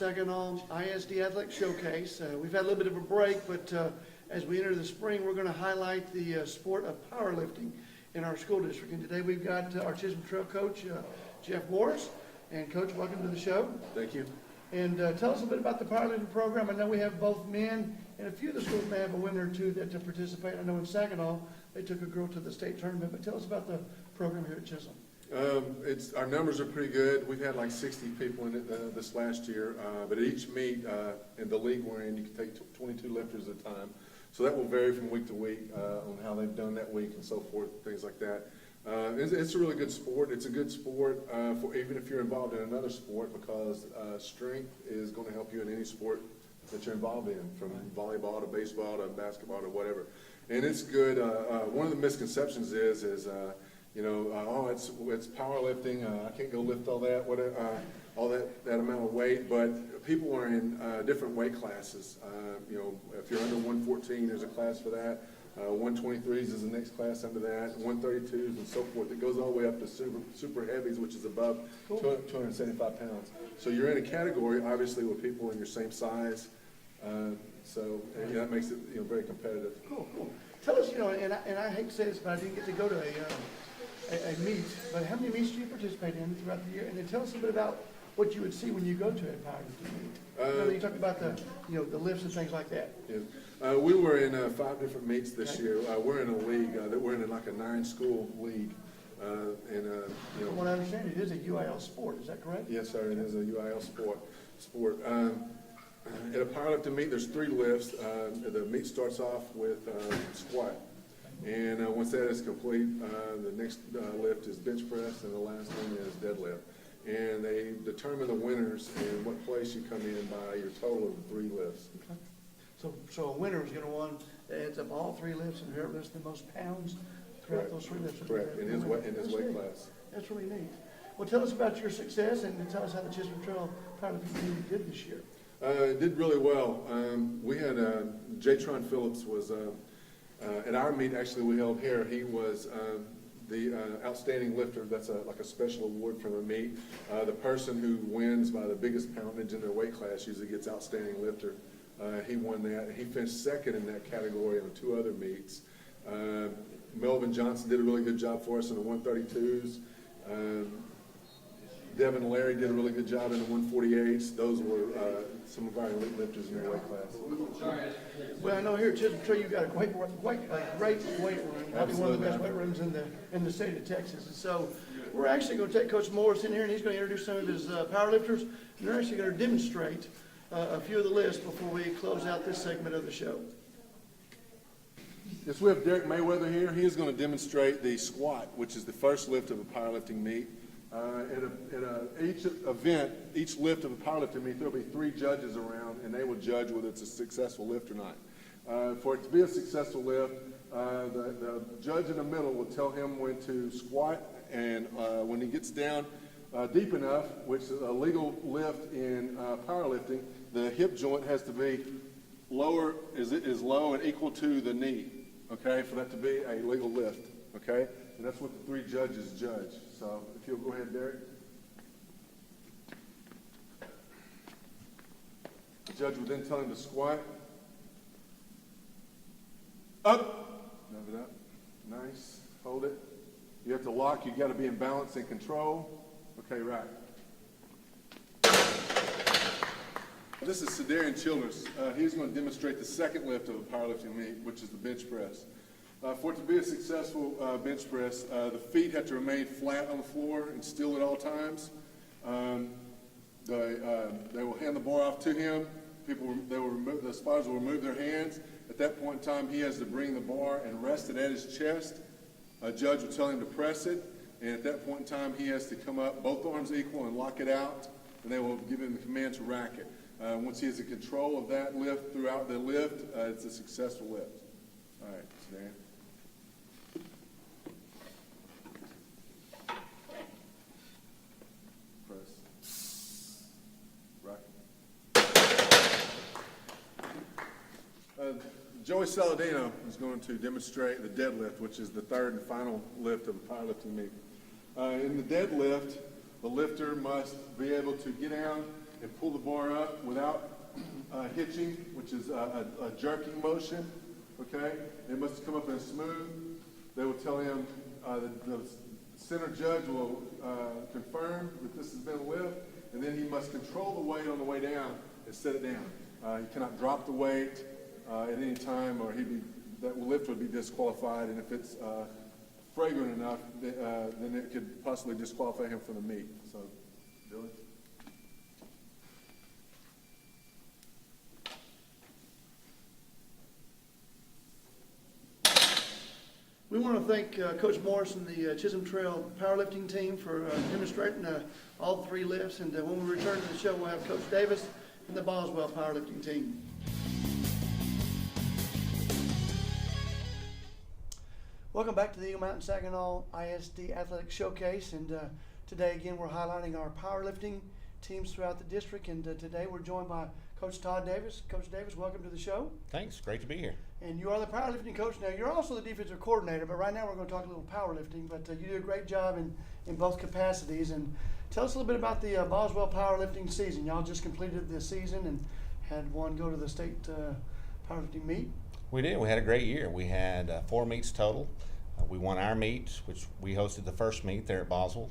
Saginaw ISD Athletic Showcase. We've had a little bit of a break, but as we enter the spring, we're going to highlight the sport of powerlifting in our school district. And today we've got our Chisholm Trail coach, Jeff Morris. And Coach, welcome to the show. Thank you. And tell us a bit about the powerlifting program. I know we have both men, and a few of the schools may have a women or two that participate. I know in Saginaw, they took a girl to the state tournament. But tell us about the program here at Chisholm. Our numbers are pretty good. We've had like 60 people in it this last year, but at each meet in the league we're in, you can take 22 lifters at a time. So that will vary from week to week on how they've done that week and so forth, things like that. It's a really good sport. It's a good sport for even if you're involved in another sport, because strength is going to help you in any sport that you're involved in, from volleyball to baseball to basketball to whatever. And it's good. One of the misconceptions is oh, it's powerlifting. I can't go lift all that, all that amount of weight. But people are in different weight classes. If you're under 114, there's a class for that. 123s is the next class under that. 132s and so forth. It goes all the way up to super heavies, which is above 275 pounds. So you're in a category, obviously, with people in your same size. That makes it very competitive. Cool. Tell us, and I hate to say this, but I didn't get to go to a meet, but how many meets do you participate in throughout the year? And then tell us a bit about what you would see when you go to a powerlifting meet. You talked about the lifts and things like that. Yeah. We were in 5 different meets this year. We're in a league that we're in like a 9-school league. From what I understand, it is a UIL sport. Is that correct? Yes, sir. It is a UIL sport. At a powerlifting meet, there's 3 lifts. The meet starts off with squat. And once that is complete, the next lift is bench press, and the last one is deadlift. And they determine the winners and what place you come in by your total of the 3 lifts. Okay. So a winner is going to one that adds up all 3 lifts, and whoever lifts the most pounds throughout those 3 lifts. Correct. In his weight class. That's really neat. Well, tell us about your success, and tell us how the Chisholm Trail powerlifting team did this year. It did really well. We had J-Tron Phillips was at our meet. Actually, we held here. He was the outstanding lifter. That's like a special award from a meet. The person who wins by the biggest poundage in their weight class usually gets outstanding lifter. He won that. He finished second in that category on 2 other meets. Melvin Johnson did a really good job for us in the 132s. Devin and Larry did a really good job in the 148s. Those were some of our elite lifters in their weight class. Well, I know here at Chisholm Trail you've got a great weight room, probably one of the best weight rooms in the state of Texas. And so we're actually going to take Coach Morris in here, and he's going to introduce some of his powerlifters, and they're actually going to demonstrate a few of the lists before we close out this segment of the show. Yes, we have Derek Mayweather here. He is going to demonstrate the squat, which is the first lift of a powerlifting meet. Each event, each lift of a powerlifting meet, there will be 3 judges around, and they will judge whether it's a successful lift or not. For it to be a successful lift, the judge in the middle will tell him when to squat, and when he gets down deep enough, which is a legal lift in powerlifting, the hip joint has to be lower, is low and equal to the knee, okay, for that to be a legal lift, okay? And that's what the 3 judges judge. So if you'll go ahead, Derek. The judge will then tell him to squat. Up. Move it up. Nice. Hold it. You have to lock. You've got to be in balance and control. Okay, right. This is Sedarian Childress. He's going to demonstrate the second lift of a powerlifting meet, which is the bench press. For it to be a successful bench press, the feet have to remain flat on the floor and still at all times. They will hand the bar off to him. The spotters will remove their hands. At that point in time, he has to bring the bar and rest it at his chest. A judge will tell him to press it, and at that point in time, he has to come up, both arms equal, and lock it out, and they will give him the command to rack it. Once he has the control of that lift throughout the lift, it's a successful lift. All right, stand. Joey Saladino is going to demonstrate the deadlift, which is the 3rd and final lift of a powerlifting meet. In the deadlift, the lifter must be able to get down and pull the bar up without hitching, which is a jerking motion, okay? It must come up in smooth. They will tell him, the center judge will confirm that this has been a lift, and then he must control the weight on the way down and set it down. He cannot drop the weight at any time, or that lift would be disqualified, and if it's fragrant enough, then it could possibly disqualify him from the meet. So, Billy? We want to thank Coach Morris and the Chisholm Trail powerlifting team for demonstrating all 3 lifts. And when we return to the show, we'll have Coach Davis and the Boswell powerlifting team. Welcome back to the Eagle Mountain Saginaw ISD Athletic Showcase. And today, again, we're highlighting our powerlifting teams throughout the district. And today we're joined by Coach Todd Davis. Coach Davis, welcome to the show. Thanks. Great to be here. And you are the powerlifting coach now. You're also the defensive coordinator, but right now we're going to talk a little powerlifting. But you do a great job in both capacities. And tell us a little bit about the Boswell powerlifting season. Y'all just completed the season and had one go to the state powerlifting meet. We did. We had a great year. We had 4 meets total. We won our meet, which we hosted the first meet there at Boswell.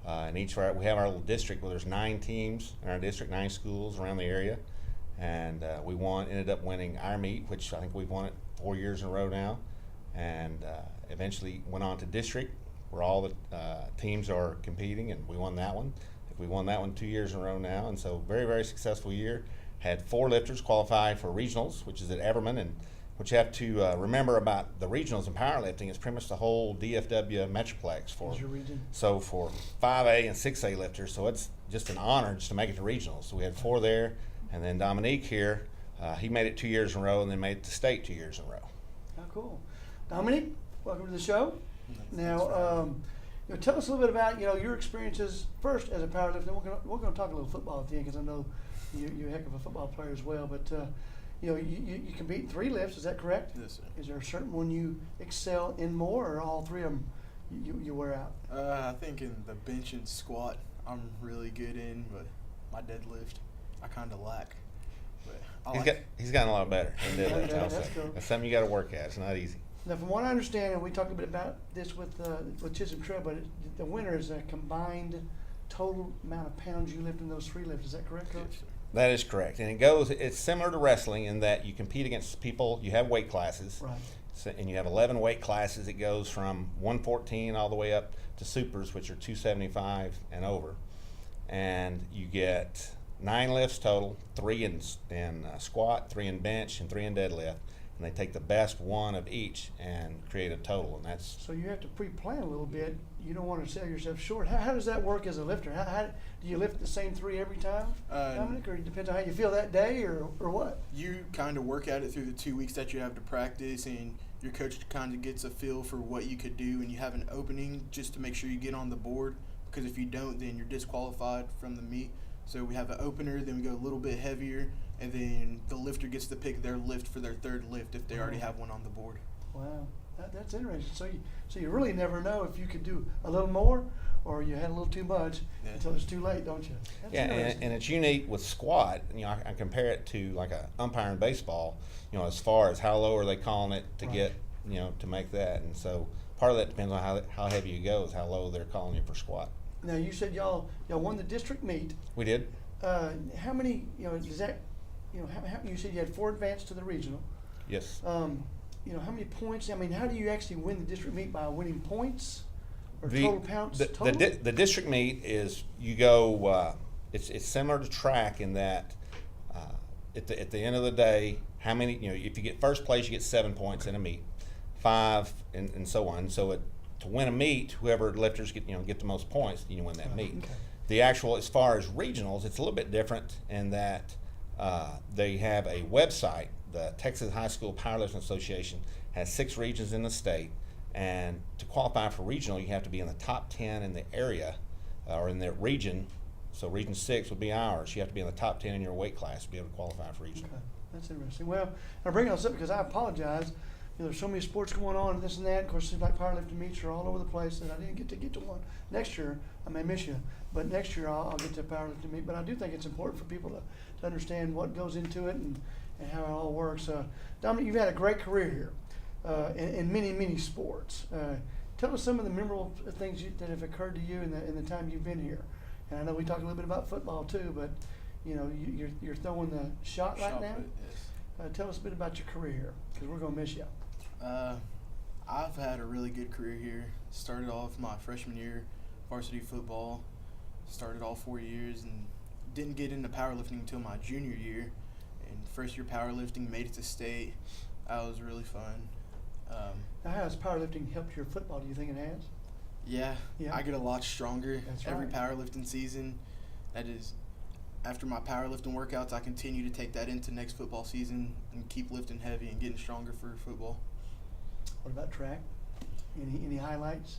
And we have our little district where there's 9 teams in our district, 9 schools around the area. And we ended up winning our meet, which I think we've won it 4 years in a row now. And eventually went on to district, where all the teams are competing, and we won that one. We won that one 2 years in a row now, and so very, very successful year. Had 4 lifters qualify for regionals, which is at Everman, and what you have to remember about the regionals in powerlifting is pretty much the whole DFW Metroplex for your region. So for 5A and 6A lifters, so it's just an honor just to make it to regionals. So we had 4 there, and then Dominique here, he made it 2 years in a row, and then made it to state 2 years in a row. Oh, cool. Dominique, welcome to the show. Now, tell us a little bit about your experiences first as a powerlifter. We're going to talk a little football at the end, because I know you're a heck of a football player as well. But you compete in 3 lifts. Is that correct? Yes, sir. Is there a certain one you excel in more, or all 3 of them you wear out? I think in the bench and squat, I'm really good in, but my deadlift, I kind of lack. But He's gotten a lot better. Yeah, that's cool. That's something you got to work at. It's not easy. Now, from what I understand, and we talked a bit about this with Chisholm Trail, but the winner is a combined total amount of pounds you lift in those 3 lifts. Is that correct, Coach? yes, sir. That is correct, and it's similar to wrestling in that you compete against people. You have weight classes, Right. so, and you have 11 weight classes. It goes from 114 all the way up to supers, which are 275 and over, and you get 9 lifts total, 3 in squat, 3 in bench, and 3 in deadlift. And they take the best one of each and create a total, and that's. So you have to pre-plan a little bit. You don't want to sell yourself short. How does that work as a lifter? How do you lift the same 3 every time, Dominic, or it depends on how you feel that day, or what? You kind of work at it through the 2 weeks that you have to practice, and your coach kind of gets a feel for what you could do, and you have an opening just to make sure you get on the board, because if you don't, then you're disqualified from the meet. So we have an opener, then we go a little bit heavier, and then the lifter gets to pick their lift for their 3rd lift if they already have one on the board. Wow, that's interesting. So you really never know if you could do a little more, or you had a little too much until it's too late, don't you? That's interesting. And it's unique with squat. I compare it to like a umpire in baseball. As far as how low are they calling it to get to make that, and so part of that depends on how heavy you go, is how low they're calling you for squat. Now, you said y'all won the district meet. We did. How many, is that, how, you said you had 4 advanced to the regional. Yes. How many points? I mean, how do you actually win the district meet? By winning points or total pounds? The district meet is you go. It's similar to track in that at the end of the day, how many? If you get first place, you get 7 points in a meet, 5 and so on. So to win a meet, whoever lifters get the most points, you win that meet. Okay. The actual, as far as regionals, it's a little bit different in that they have a website. The Texas High School Powerlifting Association has 6 regions in the state, and to qualify for regional, you have to be in the top 10 in the area or in the region. So region 6 would be ours. You have to be in the top 10 in your weight class to be able to qualify for regional. Okay, that's interesting. Well, I bring this up because I apologize there's so many sports going on and this and that. Of course, it seems like powerlifting meets are all over the place, and I didn't get to one. Next year, I may miss you, but next year I'll get to a powerlifting meet. But I do think it's important for people to understand what goes into it and how it all works. Dominic, you've had a great career here in many sports. Tell us some of the memorable things that have occurred to you in the time you've been here. And I know we talked a little bit about football too, but you're throwing the shot right now. Put, yes. Tell us a bit about your career here, because we're gonna miss you. I've had a really good career here. Started off my freshman year, varsity football. Started all 4 years and didn't get into powerlifting until my junior year. And first year powerlifting, made it to state. That was really fun. Now, how has powerlifting helped your football? Do you think it has? Yeah, I get a lot stronger every right. powerlifting season. That is, after my powerlifting workouts, I continue to take that into next football season and keep lifting heavy and getting stronger for football. What about track? Any highlights?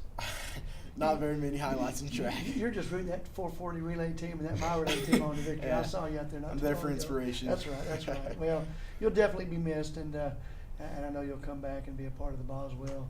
Not very many highlights in track. You're just rooting that 440 relay team and that mile relay team on to victory. Yeah. I saw you out there. I'm there for inspiration. That's right. Well, you'll definitely be missed, and I know you'll come back and be a part of the Boswell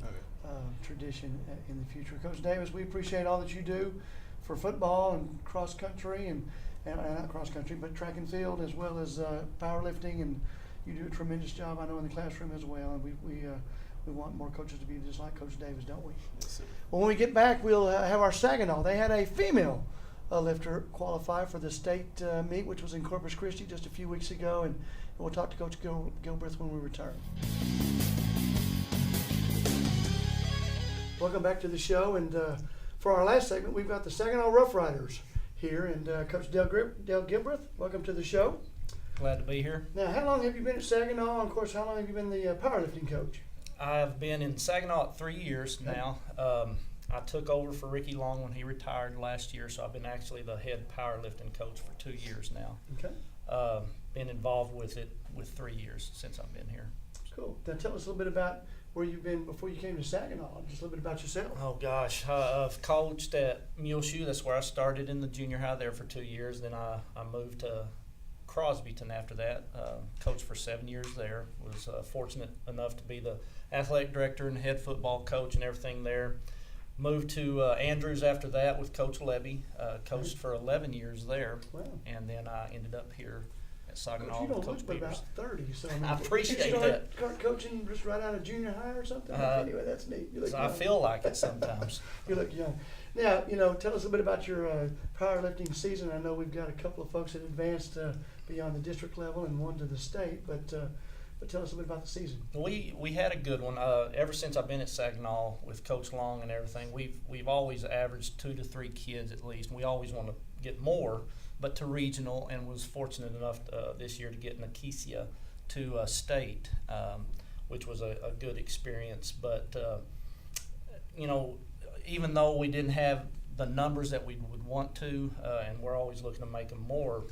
tradition in the future. Coach Davis, we appreciate all that you do for football and cross country and not cross country, but track and field, as well as powerlifting, and you do a tremendous job, I know, in the classroom as well. And we want more coaches to be just like Coach Davis, don't we? Yes, sir. Well, when we get back, we'll have our Saginaw. They had a female lifter qualify for the state meet, which was in Corpus Christi just a few weeks ago, and we'll talk to Coach Gilbreth when we return. Welcome back to the show, and for our last segment, we've got the Saginaw Rough Riders here, and Coach Dale Gilbreth, welcome to the show. Glad to be here. Now, how long have you been at Saginaw, and of course, how long have you been the powerlifting coach? I've been in Saginaw 3 years now. I took over for Ricky Long when he retired last year, so I've been actually the head powerlifting coach for 2 years now. Okay. Been involved with it with 3 years since I've been here. Cool. Now tell us a little bit about where you've been before you came to Saginaw. Just a little bit about yourself. Oh gosh, I've coached at Muleshoe. That's where I started in the junior high there for 2 years. Then I moved to Crosbyton after that. Coached for 7 years there. Was fortunate enough to be the athletic director and head football coach and everything there. Moved to Andrews after that with Coach Levy. Coached for 11 years there. Wow. And then I ended up here at Saginaw Coach, you with don't Coach look but Peters. about 30, so I appreciate did you that. start coaching just right out of junior high or something? Anyway, that's neat. You look So I young. feel like it sometimes. You look young. Now, tell us a bit about your powerlifting season. I know we've got a couple of folks that advanced beyond the district level and one to the state, but tell us a bit about the season. We had a good one. Ever since I've been at Saginaw with Coach Long and everything, we've always averaged 2 to 3 kids at least. We always want to get more, but to regional, and was fortunate enough this year to get Nakesia to state, which was a good experience. But even though we didn't have the numbers that we would want to, and we're always looking to make them more,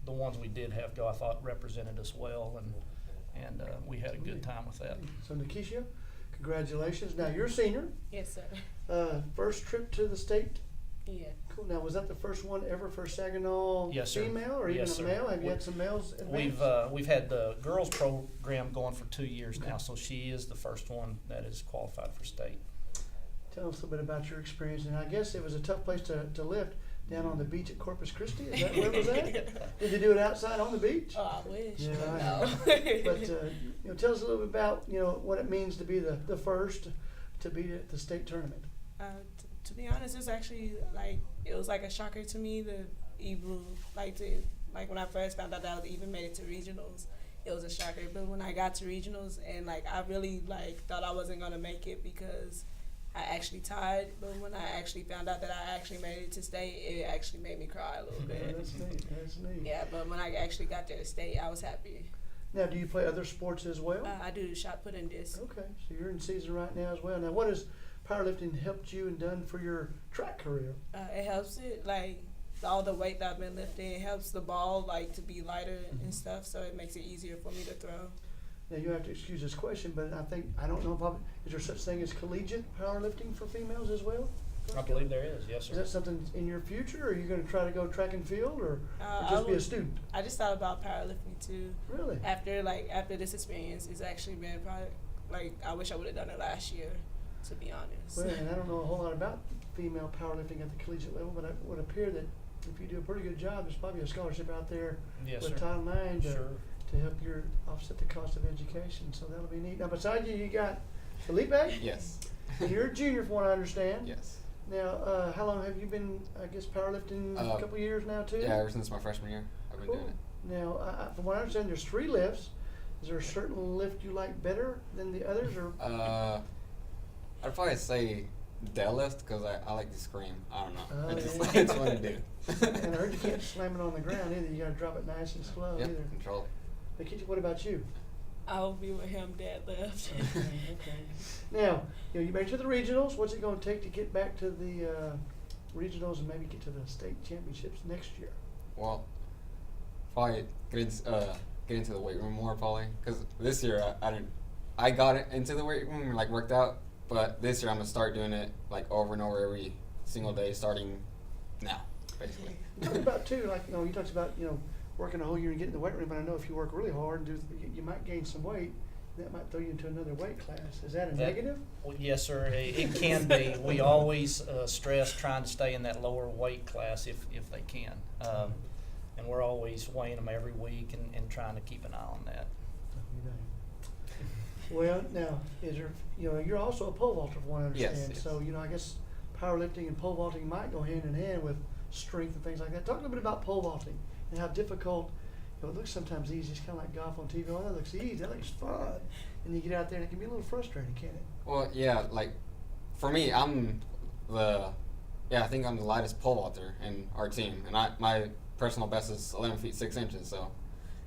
the ones we did have go, I thought, represented us well, and we had a good time with that. So, Nakesia, congratulations. Now, you're a senior. Yes, sir. First trip to the state. Yeah. Cool. Now, was that the first one ever for Saginaw Yes, sir. female or Yes, even a sir. male? Have you had some males advance? We've had the girls program going for 2 years now, so she is the first one that is qualified for state. Tell us a little bit about your experience. And I guess it was a tough place to lift down on the beach at Corpus Christi. Is that where it was at? Did you do it outside on the beach? Oh, I wish. Yeah, I no. But tell us a little bit about what it means to be the first to be at the state tournament. To be honest, it's actually it was like a shocker to me to even when I first found out that I was even made it to regionals. It was a shocker, but when I got to regionals and I really thought I wasn't gonna make it because I actually tied. But when I actually found out that I actually made it to state, it actually made me cry a little bit. That's neat. That's neat. Yeah, but when I actually got there to state, I was happy. Now, do you play other sports as well? I do shot put and disc. Okay, so you're in season right now as well. Now, what has powerlifting helped you and done for your track career? It helps it, all the weight that I've been lifting, it helps the ball, to be lighter and stuff, so it makes it easier for me to throw. Now, you have to excuse this question, but I don't know is there such thing as collegiate powerlifting for females as well? I believe there is, yes, Is sir. that something in your future, or are you going to try to go track and field, or I just be a would- student? I just thought about powerlifting too. Really? After this experience, it's actually been probably like I wish I would have done it last year, to be honest. Well, and I don't know a whole lot about female powerlifting at the collegiate level, but it would appear that if you do a pretty good job, there's probably a scholarship out there Yes, with sir. Title IX Sure. to help your offset the cost of education. So that'll be neat. Now, beside you, you got Felipe. Yes. And you're a junior, from what I understand. Yes. Now, how long have you been, I guess, powerlifting? A couple years now, too? Yeah, ever since my freshman year, I've been doing Cool. it. Now, from what I understand, there's 3 lifts. Is there a certain lift you like better than the others, or? I'd probably say deadlift because I like to scream. I don't know. Oh, It's fun to do. And I heard you can't slam it on the ground either. You got to drop it nice and slow Yep, either. control. Nikita, what about you? I'll be with him deadlift. Okay. Now, you made it to the regionals. What's it going to take to get back to the regionals and maybe get to the state championships next year? Well, probably get into the weight room more probably because this year I got it into the weight room and like worked out, but this year I'm gonna start doing it like over and over every single day starting now, basically. You talked about too, like you talked about working a whole year and getting in the weight room, but I know if you work really hard and you might gain some weight. That might throw you into another weight class. Is that a negative? Well, yes, sir. It can be. We always stress trying to stay in that lower weight class if they can. And we're always weighing them every week and trying to keep an eye on that. Well, now, is there, you're also a pole vaulter, from what I understand. Yes. So, I guess powerlifting and pole vaulting might go hand in hand with strength and things like that. Talk a little bit about pole vaulting and how difficult. It looks sometimes easy. It's kind of like golf on TV. Oh, that looks easy. That looks fun. And you get out there and it can be a little frustrating, can't it? Well, yeah, like for me, I think I'm the lightest pole vaulter in our team, and my personal best is 11 feet 6 inches. So,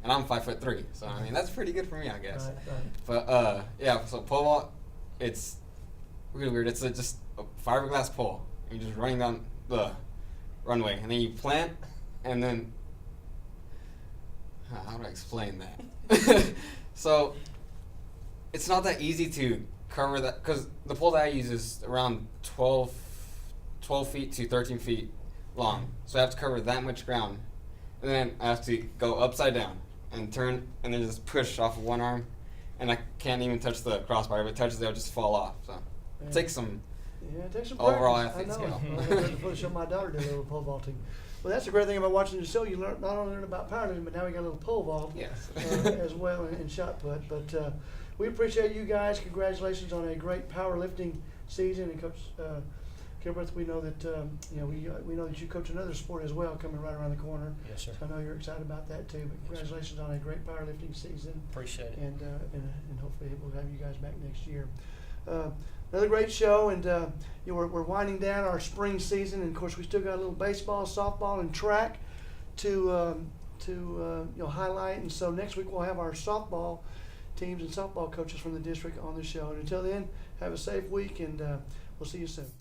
and I'm 5'3", so I mean that's pretty good for me, I guess. Right. But yeah, so pole vault, it's really weird. It's just a fiberglass pole. You're just running down the runway, and then you plant, and then how do I explain that? So it's not that easy to cover that because the pole that I use is around 12 feet to 13 feet long. So I have to cover that much ground, and then I have to go upside down and turn, and then just push off of one arm, and I can't even touch the crossbar. If it touches it, I'll just fall off. So it takes some. Yeah, it takes some overall practice. athlete I know. skill. I had to show my daughter did a little pole vaulting. Well, that's the great thing about watching the show. You not only learn about powerlifting, but now we got a little pole vault Yes. as well and shot put. But we appreciate you guys. Congratulations on a great powerlifting season. And Coach Gilbert, we know that we know that you coach another sport as well, coming right around the corner. Yes, sir. So I know you're excited about that too. But congratulations on a great powerlifting season. Appreciate it. And hopefully we'll have you guys back next year. Another great show, and we're winding down our spring season, and of course we still got a little baseball, softball, and track to highlight. And so next week we'll have our softball teams and softball coaches from the district on the show. And until then, have a safe week, and we'll see you soon.